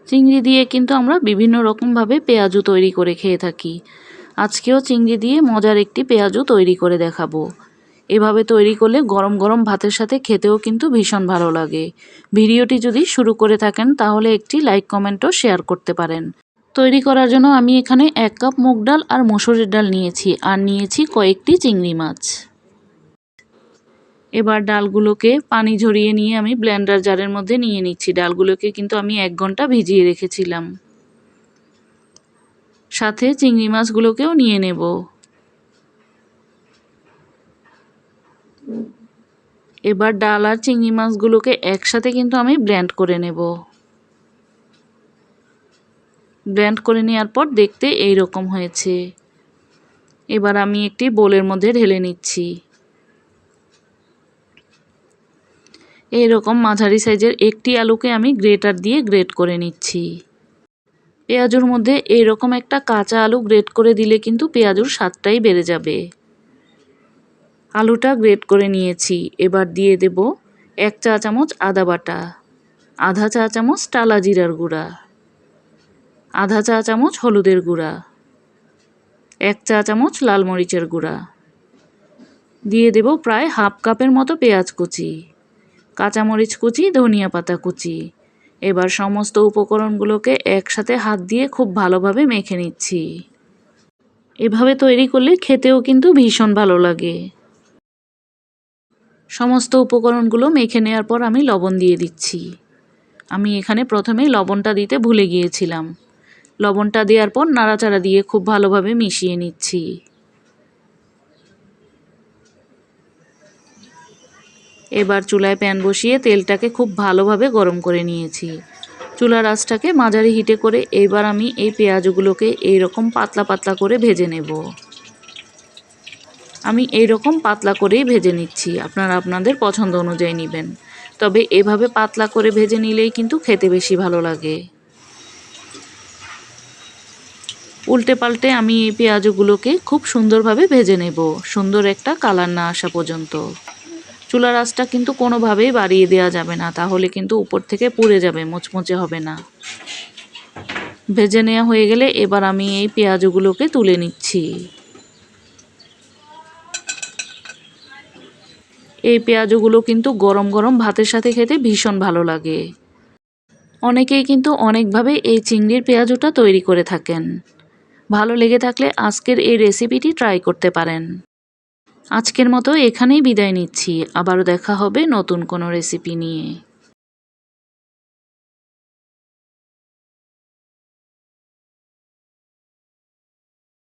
চিংড়ি দিয়ে কিন্তু আমরা বিভিন্ন রকমভাবে পেঁয়াজু তৈরি করে খেয়ে থাকি। আজকেও চিংড়ি দিয়ে মজার একটি পেঁয়াজু তৈরি করে দেখাবো। এভাবে তৈরি করলে গরম গরম ভাতের সাথে খেতেও কিন্তু ভীষণ ভালো লাগে। ভিডিওটি যদি শুরু করে থাকেন তাহলে একটি লাইক কমেন্ট ও শেয়ার করতে পারেন। তৈরি করার জন্য আমি এখানে 1 কাপ মুগ ডাল আর মসুরের ডাল নিয়েছি, আর নিয়েছি কয়েকটি চিংড়ি মাছ। এবার ডালগুলোকে পানি ঝরিয়ে নিয়ে আমি ব্লেন্ডার জারের মধ্যে নিয়ে নিচ্ছি। ডালগুলোকে কিন্তু আমি 1 ঘন্টা ভিজিয়ে রেখেছিলাম। সাথে চিংড়ি মাছগুলোকেও নিয়ে নেব। এবার ডাল আর চিংড়ি মাছগুলোকে একসাথে কিন্তু আমি ব্লেন্ড করে নেব। ব্লেন্ড করে নেওয়ার পর দেখতে এই রকম হয়েছে। এবার আমি একটি বোলের মধ্যে ঢেলে নিচ্ছি। এই রকম মাঝারি সাইজের একটি আলুকে আমি গ্রেটার দিয়ে গ্রেট করে নিচ্ছি। পেঁয়াজুর মধ্যে এইরকম একটা কাঁচা আলু গ্রেট করে দিলে কিন্তু পেঁয়াজুর স্বাদটাই বেড়ে যাবে। আলুটা গ্রেট করে নিয়েছি। এবার দিয়ে দেব 1 চা চামচ আদা বাটা, আধা চা চামচ টালা জিরার গুঁড়া, আধা চা চামচ হলুদের গুঁড়া, 1 চা চামচ লাল মরিচের গুঁড়া। দিয়ে দেব প্রায় হাফ কাপের মতো পেঁয়াজ কুচি, কাঁচামরিচ কুচি, ধনিয়া পাতা কুচি। এবার সমস্ত উপকরণগুলোকে একসাথে হাত দিয়ে খুব ভালোভাবে মেখে নিচ্ছি। এভাবে তৈরি করলে খেতেও কিন্তু ভীষণ ভালো লাগে। সমস্ত উপকরণগুলো মেখে নেওয়ার পর আমি লবণ দিয়ে দিচ্ছি। আমি এখানে প্রথমেই লবণটা দিতে ভুলে গিয়েছিলাম। লবণটা দেওয়ার পর নাড়াচাড়া দিয়ে খুব ভালোভাবে মিশিয়ে নিচ্ছি। এবার চুলায় প্যান বসিয়ে তেলটাকে খুব ভালোভাবে গরম করে নিয়েছি। চুলার আঁচটাকে মাঝারি হিটে করে এবার আমি এই পেঁয়াজগুলোকে এইরকম পাতলা পাতলা করে ভেজে নেব। আমি এইরকম পাতলা করেই ভেজে নিচ্ছি, আপনারা আপনাদের পছন্দ অনুযায়ী নেবেন। তবে এভাবে পাতলা করে ভেজে নিলেই কিন্তু খেতে বেশি ভালো লাগে। উল্টে পাল্টে আমি এই পেঁয়াজগুলোকে খুব সুন্দরভাবে ভেজে নেব, সুন্দর একটা কালার না আসা পর্যন্ত। চুলার আঁচটা কিন্তু কোনোভাবেই বাড়িয়ে দেওয়া যাবে না, তাহলে কিন্তু উপর থেকে পুড়ে যাবে, মুচমুচে হবে না। ভেজে নেওয়া হয়ে গেলে এবার আমি এই পেঁয়াজগুলোকে তুলে নিচ্ছি। এই পেঁয়াজগুলো কিন্তু গরম গরম ভাতের সাথে খেতে ভীষণ ভালো লাগে। অনেকেই কিন্তু অনেকভাবে এই চিংড়ির পেঁয়াজুটা তৈরি করে থাকেন। ভালো লেগে থাকলে আজকের এই রেসিপিটি ট্রাই করতে পারেন। আজকের মতো এখানেই বিদায় নিচ্ছি। আবারও দেখা হবে নতুন কোনো রেসিপি নিয়ে।